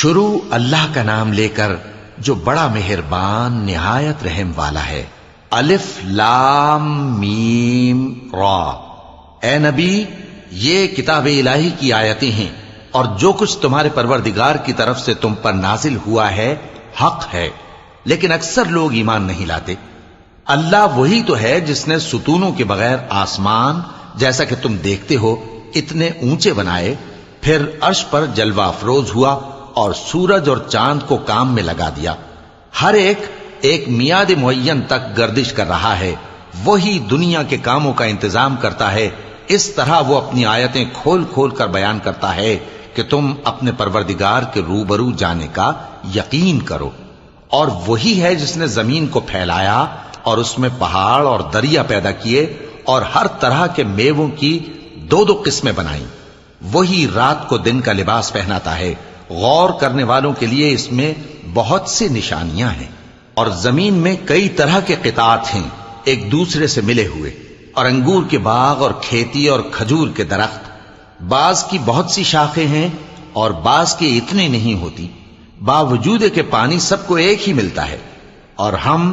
شروع اللہ کا نام لے کر جو بڑا مہربان نہایت رحم والا ہے۔ الف لام میم را۔ اے نبی، یہ کتاب الہی کی آیتیں ہیں اور جو کچھ تمہارے پروردگار کی طرف سے تم پر نازل ہوا ہے حق ہے، لیکن اکثر لوگ ایمان نہیں لاتے۔ اللہ وہی تو ہے جس نے ستونوں کے بغیر آسمان جیسا کہ تم دیکھتے ہو اتنے اونچے بنائے، پھر عرش پر جلوہ افروز ہوا اور سورج اور چاند کو کام میں لگا دیا۔ ہر ایک میعاد معین تک گردش کر رہا ہے۔ وہی دنیا کے کاموں کا انتظام کرتا ہے۔ اس طرح وہ اپنی آیتیں کھول کھول کر بیان کرتا ہے کہ تم اپنے پروردگار کے روبرو جانے کا یقین کرو۔ اور وہی ہے جس نے زمین کو پھیلایا اور اس میں پہاڑ اور دریا پیدا کیے اور ہر طرح کے میووں کی دو دو قسمیں بنائیں۔ وہی رات کو دن کا لباس پہناتا ہے۔ غور کرنے والوں کے لیے اس میں بہت سی نشانیاں ہیں۔ اور زمین میں کئی طرح کے قطعات ہیں ایک دوسرے سے ملے ہوئے، اور انگور کے باغ اور کھیتی اور کھجور کے درخت۔ بعض کی بہت سی شاخیں ہیں اور بعض کی اتنی نہیں ہوتی، باوجود کہ پانی سب کو ایک ہی ملتا ہے۔ اور ہم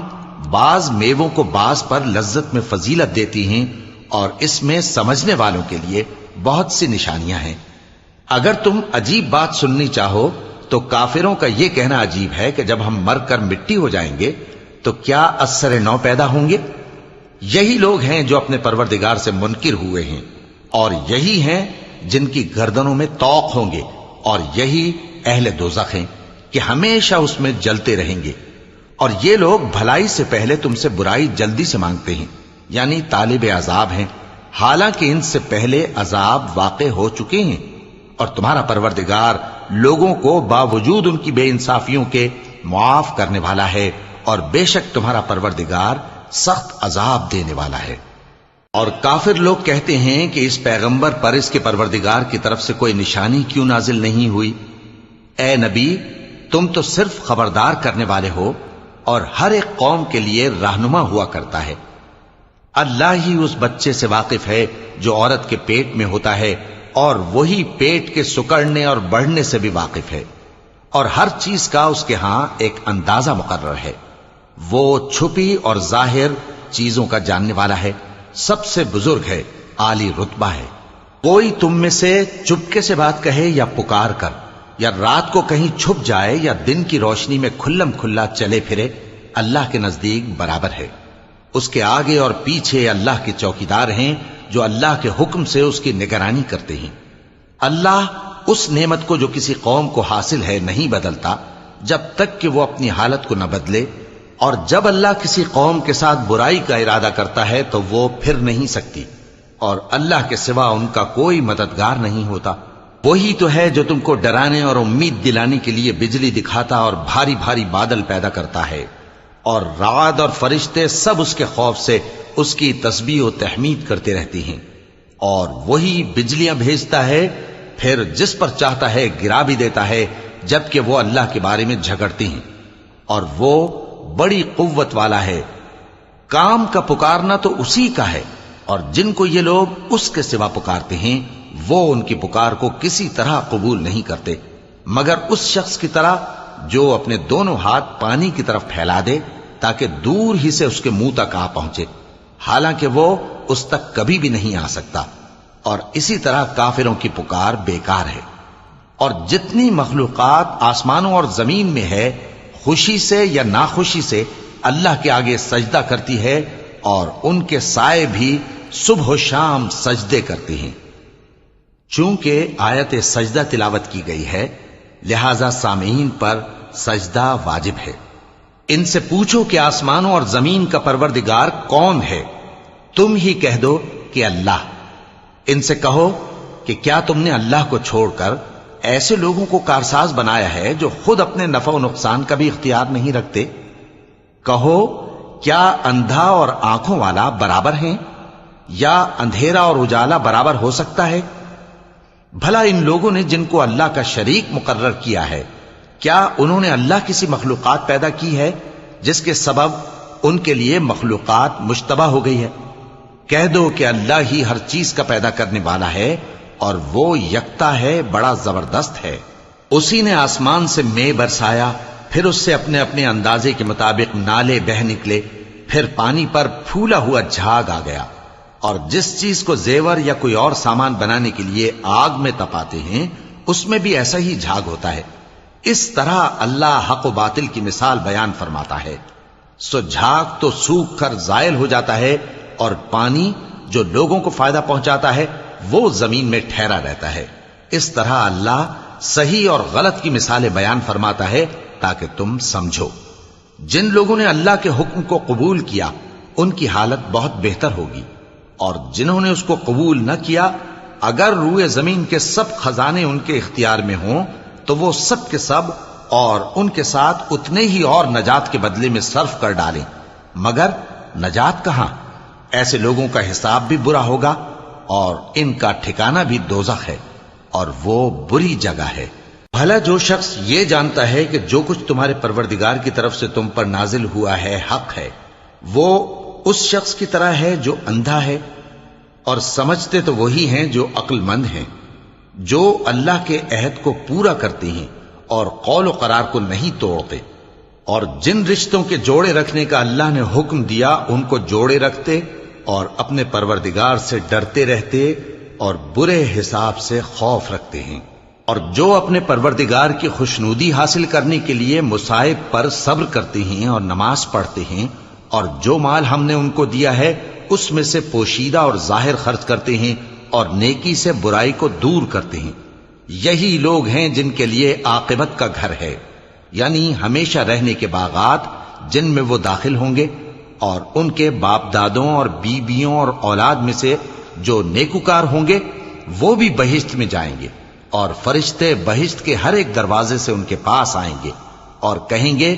بعض میووں کو بعض پر لذت میں فضیلت دیتی ہیں، اور اس میں سمجھنے والوں کے لیے بہت سی نشانیاں ہیں۔ اگر تم عجیب بات سننی چاہو تو کافروں کا یہ کہنا عجیب ہے کہ جب ہم مر کر مٹی ہو جائیں گے تو کیا از سر نو پیدا ہوں گے؟ یہی لوگ ہیں جو اپنے پروردگار سے منکر ہوئے ہیں، اور یہی ہیں جن کی گردنوں میں طوق ہوں گے، اور یہی اہل دوزخ ہیں کہ ہمیشہ اس میں جلتے رہیں گے۔ اور یہ لوگ بھلائی سے پہلے تم سے برائی جلدی سے مانگتے ہیں، یعنی طالب عذاب ہیں، حالانکہ ان سے پہلے عذاب واقع ہو چکے ہیں۔ اور تمہارا پروردگار لوگوں کو باوجود ان کی بے انصافیوں کے معاف کرنے والا ہے، اور بے شک تمہارا پروردگار سخت عذاب دینے والا ہے۔ اور کافر لوگ کہتے ہیں کہ اس پیغمبر پر اس کے پروردگار کی طرف سے کوئی نشانی کیوں نازل نہیں ہوئی؟ اے نبی، تم تو صرف خبردار کرنے والے ہو، اور ہر ایک قوم کے لیے رہنما ہوا کرتا ہے۔ اللہ ہی اس بچے سے واقف ہے جو عورت کے پیٹ میں ہوتا ہے، اور وہی پیٹ کے سکڑنے اور بڑھنے سے بھی واقف ہے، اور ہر چیز کا اس کے ہاں ایک اندازہ مقرر ہے۔ وہ چھپی اور ظاہر چیزوں کا جاننے والا ہے، سب سے بزرگ ہے، عالی رتبہ ہے۔ کوئی تم میں سے چپکے سے بات کہے یا پکار کر، یا رات کو کہیں چھپ جائے یا دن کی روشنی میں کھلم کھلا چلے پھرے، اللہ کے نزدیک برابر ہے۔ اس کے آگے اور پیچھے اللہ کے چوکیدار ہیں جو اللہ کے حکم سے اس کی نگرانی کرتے ہیں۔ اللہ اس نعمت کو جو کسی قوم کو حاصل ہے نہیں بدلتا جب تک کہ وہ اپنی حالت کو نہ بدلے، اور جب اللہ کسی قوم کے ساتھ برائی کا ارادہ کرتا ہے تو وہ پھر نہیں سکتی، اور اللہ کے سوا ان کا کوئی مددگار نہیں ہوتا۔ وہی تو ہے جو تم کو ڈرانے اور امید دلانے کے لیے بجلی دکھاتا اور بھاری بھاری بادل پیدا کرتا ہے، اور رعد اور فرشتے سب اس کے خوف سے اس کی تسبیح و تحمید کرتے رہتے ہیں۔ اور وہی بجلیاں بھیجتا ہے، پھر جس پر چاہتا ہے گرا بھی دیتا ہے، جبکہ وہ اللہ کے بارے میں جھگڑتے ہیں، اور وہ بڑی قوت والا ہے۔ کام کا پکارنا تو اسی کا ہے، اور جن کو یہ لوگ اس کے سوا پکارتے ہیں وہ ان کی پکار کو کسی طرح قبول نہیں کرتے، مگر اس شخص کی طرح جو اپنے دونوں ہاتھ پانی کی طرف پھیلا دے تاکہ دور ہی سے اس کے منہ تک آ پہنچے، حالانکہ وہ اس تک کبھی بھی نہیں آ سکتا۔ اور اسی طرح کافروں کی پکار بیکار ہے۔ اور جتنی مخلوقات آسمانوں اور زمین میں ہے، خوشی سے یا ناخوشی سے اللہ کے آگے سجدہ کرتی ہے، اور ان کے سائے بھی صبح و شام سجدے کرتے ہیں۔ چونکہ آیت سجدہ تلاوت کی گئی ہے، لہذا سامعین پر سجدہ واجب ہے۔ ان سے پوچھو کہ آسمانوں اور زمین کا پروردگار کون ہے؟ تم ہی کہہ دو کہ اللہ۔ ان سے کہو کہ کیا تم نے اللہ کو چھوڑ کر ایسے لوگوں کو کارساز بنایا ہے جو خود اپنے نفع و نقصان کا بھی اختیار نہیں رکھتے؟ کہو کیا اندھا اور آنکھوں والا برابر ہیں، یا اندھیرا اور اجالا برابر ہو سکتا ہے؟ بھلا ان لوگوں نے جن کو اللہ کا شریک مقرر کیا ہے، کیا انہوں نے اللہ کسی مخلوقات پیدا کی ہے جس کے سبب ان کے لیے مخلوقات مشتبہ ہو گئی ہے؟ کہہ دو کہ اللہ ہی ہر چیز کا پیدا کرنے والا ہے، اور وہ یکتا ہے، بڑا زبردست ہے۔ اسی نے آسمان سے مے برسایا، پھر اس سے اپنے اپنے اندازے کے مطابق نالے بہ نکلے، پھر پانی پر پھولا ہوا جھاگ آ گیا، اور جس چیز کو زیور یا کوئی اور سامان بنانے کے لیے آگ میں تپاتے ہیں اس میں بھی ایسا ہی جھاگ ہوتا ہے۔ اس طرح اللہ حق و باطل کی مثال بیان فرماتا ہے۔ سو جھاگ تو سوکھ کر زائل ہو جاتا ہے، اور پانی جو لوگوں کو فائدہ پہنچاتا ہے وہ زمین میں ٹھہرا رہتا ہے۔ اس طرح اللہ صحیح اور غلط کی مثالیں بیان فرماتا ہے تاکہ تم سمجھو۔ جن لوگوں نے اللہ کے حکم کو قبول کیا ان کی حالت بہت بہتر ہوگی، اور جنہوں نے اس کو قبول نہ کیا اگر روئے زمین کے سب خزانے ان کے اختیار میں ہوں تو وہ سب کے سب اور ان کے ساتھ اتنے ہی اور نجات کے بدلے میں صرف کر ڈالیں، مگر نجات کہاں؟ ایسے لوگوں کا حساب بھی برا ہوگا اور ان کا ٹھکانہ بھی دوزخ ہے، اور وہ بری جگہ ہے۔ بھلا جو شخص یہ جانتا ہے کہ جو کچھ تمہارے پروردگار کی طرف سے تم پر نازل ہوا ہے حق ہے، وہ اس شخص کی طرح ہے جو اندھا ہے، اور سمجھتے تو وہی ہیں جو عقل مند ہیں، جو اللہ کے عہد کو پورا کرتے ہیں اور قول و قرار کو نہیں توڑتے، اور جن رشتوں کے جوڑے رکھنے کا اللہ نے حکم دیا ان کو جوڑے رکھتے اور اپنے پروردگار سے ڈرتے رہتے اور برے حساب سے خوف رکھتے ہیں، اور جو اپنے پروردگار کی خوشنودی حاصل کرنے کے لیے مصائب پر صبر کرتے ہیں اور نماز پڑھتے ہیں، اور جو مال ہم نے ان کو دیا ہے اس میں سے پوشیدہ اور ظاہر خرچ کرتے ہیں اور نیکی سے برائی کو دور کرتے ہیں، یہی لوگ ہیں جن کے لیے عاقبت کا گھر ہے، یعنی ہمیشہ رہنے کے باغات جن میں وہ داخل ہوں گے، اور ان کے باپ دادوں اور بیویوں اور اولاد میں سے جو نیکوکار ہوں گے وہ بھی بہشت میں جائیں گے، اور فرشتے بہشت کے ہر ایک دروازے سے ان کے پاس آئیں گے اور کہیں گے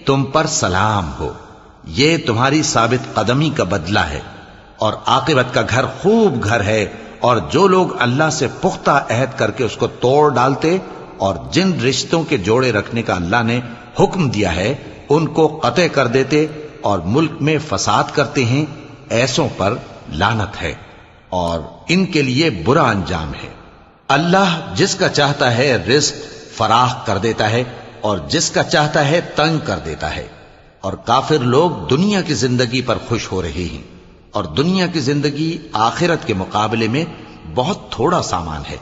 تم پر سلام ہو، یہ تمہاری ثابت قدمی کا بدلہ ہے، اور عاقبت کا گھر خوب گھر ہے۔ اور جو لوگ اللہ سے پختہ عہد کر کے اس کو توڑ ڈالتے اور جن رشتوں کے جوڑے رکھنے کا اللہ نے حکم دیا ہے ان کو قطع کر دیتے اور ملک میں فساد کرتے ہیں، ایسوں پر لعنت ہے اور ان کے لیے برا انجام ہے۔ اللہ جس کا چاہتا ہے رزق فراخ کر دیتا ہے اور جس کا چاہتا ہے تنگ کر دیتا ہے، اور کافر لوگ دنیا کی زندگی پر خوش ہو رہے ہیں، اور دنیا کی زندگی آخرت کے مقابلے میں بہت تھوڑا سامان ہے۔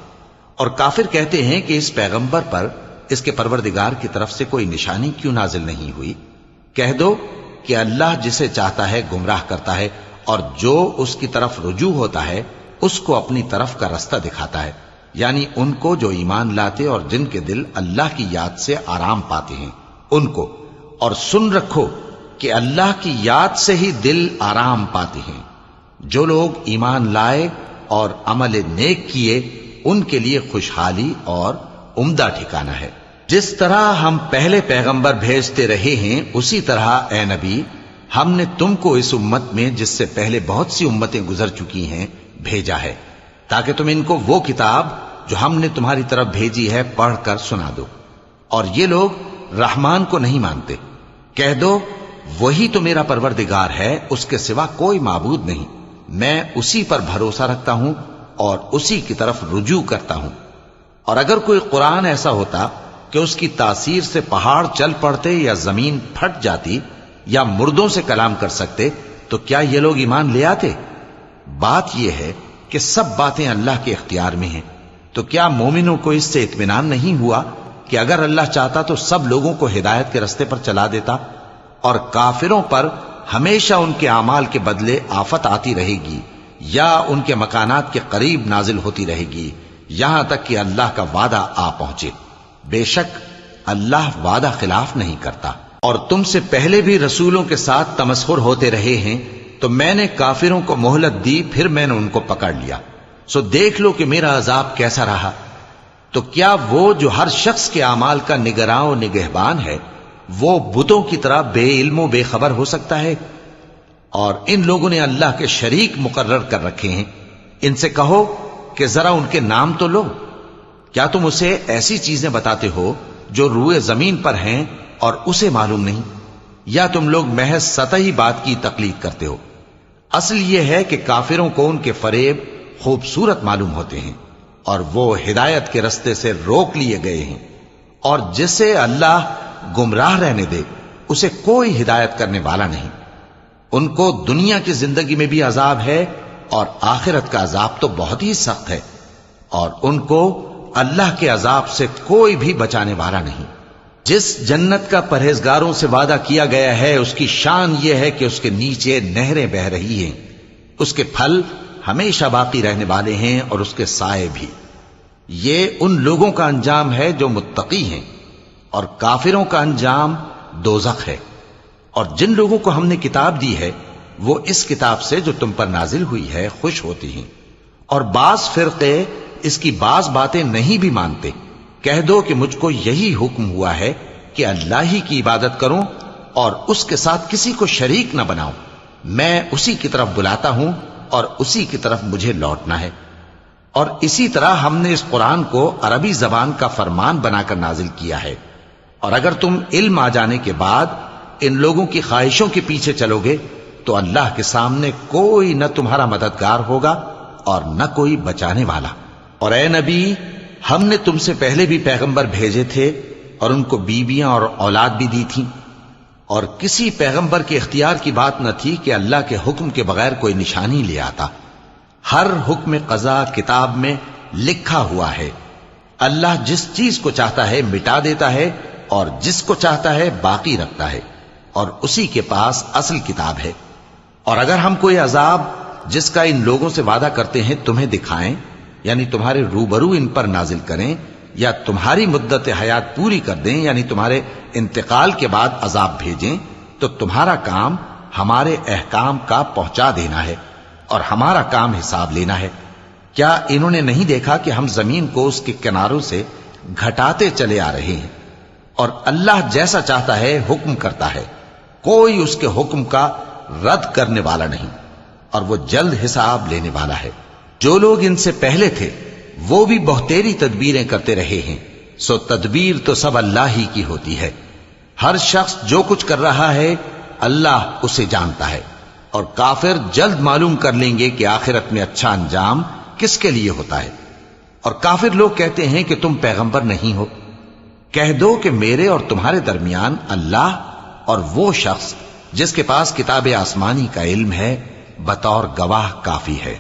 اور کافر کہتے ہیں کہ اس پیغمبر پر اس کے پروردگار کی طرف سے کوئی نشانی کیوں نازل نہیں ہوئی؟ کہہ دو کہ اللہ جسے چاہتا ہے گمراہ کرتا ہے، اور جو اس کی طرف رجوع ہوتا ہے اس کو اپنی طرف کا رستہ دکھاتا ہے، یعنی ان کو جو ایمان لاتے اور جن کے دل اللہ کی یاد سے آرام پاتے ہیں ان کو۔ اور سن رکھو کہ اللہ کی یاد سے ہی دل آرام پاتے ہیں۔ جو لوگ ایمان لائے اور عمل نیک کیے ان کے لیے خوشحالی اور عمدہ ٹھکانہ ہے۔ جس طرح ہم پہلے پیغمبر بھیجتے رہے ہیں اسی طرح اے نبی ہم نے تم کو اس امت میں جس سے پہلے بہت سی امتیں گزر چکی ہیں بھیجا ہے، تاکہ تم ان کو وہ کتاب جو ہم نے تمہاری طرف بھیجی ہے پڑھ کر سنا دو۔ اور یہ لوگ رحمان کو نہیں مانتے، کہہ دو وہی تو میرا پروردگار ہے، اس کے سوا کوئی معبود نہیں، میں اسی پر بھروسہ رکھتا ہوں اور اسی کی طرف رجوع کرتا ہوں۔ اور اگر کوئی قرآن ایسا ہوتا کہ اس کی تاثیر سے پہاڑ چل پڑتے یا زمین پھٹ جاتی یا مردوں سے کلام کر سکتے تو کیا یہ لوگ ایمان لے آتے؟ بات یہ ہے کہ سب باتیں اللہ کے اختیار میں ہیں، تو کیا مومنوں کو اس سے اطمینان نہیں ہوا کہ اگر اللہ چاہتا تو سب لوگوں کو ہدایت کے رستے پر چلا دیتا؟ اور کافروں پر ہمیشہ ان کے اعمال کے بدلے آفت آتی رہے گی یا ان کے مکانات کے قریب نازل ہوتی رہے گی یہاں تک کہ اللہ کا وعدہ آ پہنچے۔ بے شک اللہ وعدہ خلاف نہیں کرتا۔ اور تم سے پہلے بھی رسولوں کے ساتھ تمسخر ہوتے رہے ہیں، تو میں نے کافروں کو مہلت دی، پھر میں نے ان کو پکڑ لیا، سو دیکھ لو کہ میرا عذاب کیسا رہا۔ تو کیا وہ جو ہر شخص کے اعمال کا نگراں و نگہبان ہے وہ بتوں کی طرح بے علم و بے خبر ہو سکتا ہے؟ اور ان لوگوں نے اللہ کے شریک مقرر کر رکھے ہیں، ان سے کہو کہ ذرا ان کے نام تو لو۔ کیا تم اسے ایسی چیزیں بتاتے ہو جو روئے زمین پر ہیں اور اسے معلوم نہیں، یا تم لوگ محض سطحی بات کی تقلید کرتے ہو؟ اصل یہ ہے کہ کافروں کو ان کے فریب خوبصورت معلوم ہوتے ہیں اور وہ ہدایت کے رستے سے روک لیے گئے ہیں، اور جسے اللہ گمراہ رہنے دے اسے کوئی ہدایت کرنے والا نہیں۔ ان کو دنیا کی زندگی میں بھی عذاب ہے اور آخرت کا عذاب تو بہت ہی سخت ہے، اور ان کو اللہ کے عذاب سے کوئی بھی بچانے والا نہیں۔ جس جنت کا پرہیزگاروں سے وعدہ کیا گیا ہے اس کی شان یہ ہے کہ اس کے نیچے نہریں بہہ رہی ہیں، اس کے پھل ہمیشہ باقی رہنے والے ہیں اور اس کے سائے بھی۔ یہ ان لوگوں کا انجام ہے جو متقی ہیں، اور کافروں کا انجام دوزخ ہے۔ اور جن لوگوں کو ہم نے کتاب دی ہے وہ اس کتاب سے جو تم پر نازل ہوئی ہے خوش ہوتی ہیں، اور بعض فرقے اس کی بعض باتیں نہیں بھی مانتے۔ کہہ دو کہ مجھ کو یہی حکم ہوا ہے کہ اللہ ہی کی عبادت کروں اور اس کے ساتھ کسی کو شریک نہ بناؤں۔ میں اسی کی طرف بلاتا ہوں اور اسی کی طرف مجھے لوٹنا ہے۔ اور اسی طرح ہم نے اس قرآن کو عربی زبان کا فرمان بنا کر نازل کیا ہے، اور اگر تم علم آ جانے کے بعد ان لوگوں کی خواہشوں کے پیچھے چلو گے تو اللہ کے سامنے کوئی نہ تمہارا مددگار ہوگا اور نہ کوئی بچانے والا۔ اور اے نبی، ہم نے تم سے پہلے بھی پیغمبر بھیجے تھے اور ان کو بیویاں اور اولاد بھی دی تھیں، اور کسی پیغمبر کے اختیار کی بات نہ تھی کہ اللہ کے حکم کے بغیر کوئی نشانی لے آتا۔ ہر حکم قضا کتاب میں لکھا ہوا ہے۔ اللہ جس چیز کو چاہتا ہے مٹا دیتا ہے اور جس کو چاہتا ہے باقی رکھتا ہے، اور اسی کے پاس اصل کتاب ہے۔ اور اگر ہم کوئی عذاب جس کا ان لوگوں سے وعدہ کرتے ہیں تمہیں دکھائیں، یعنی تمہارے روبرو ان پر نازل کریں، یا تمہاری مدت حیات پوری کر دیں، یعنی تمہارے انتقال کے بعد عذاب بھیجیں، تو تمہارا کام ہمارے احکام کا پہنچا دینا ہے اور ہمارا کام حساب لینا ہے۔ کیا انہوں نے نہیں دیکھا کہ ہم زمین کو اس کے کناروں سے گھٹاتے چلے آ رہے ہیں؟ اور اللہ جیسا چاہتا ہے حکم کرتا ہے، کوئی اس کے حکم کا رد کرنے والا نہیں، اور وہ جلد حساب لینے والا ہے۔ جو لوگ ان سے پہلے تھے وہ بھی بہتیری تدبیریں کرتے رہے ہیں، سو تدبیر تو سب اللہ ہی کی ہوتی ہے۔ ہر شخص جو کچھ کر رہا ہے اللہ اسے جانتا ہے، اور کافر جلد معلوم کر لیں گے کہ آخرت میں اچھا انجام کس کے لیے ہوتا ہے۔ اور کافر لوگ کہتے ہیں کہ تم پیغمبر نہیں ہو۔ کہہ دو کہ میرے اور تمہارے درمیان اللہ اور وہ شخص جس کے پاس کتاب آسمانی کا علم ہے بطور گواہ کافی ہے۔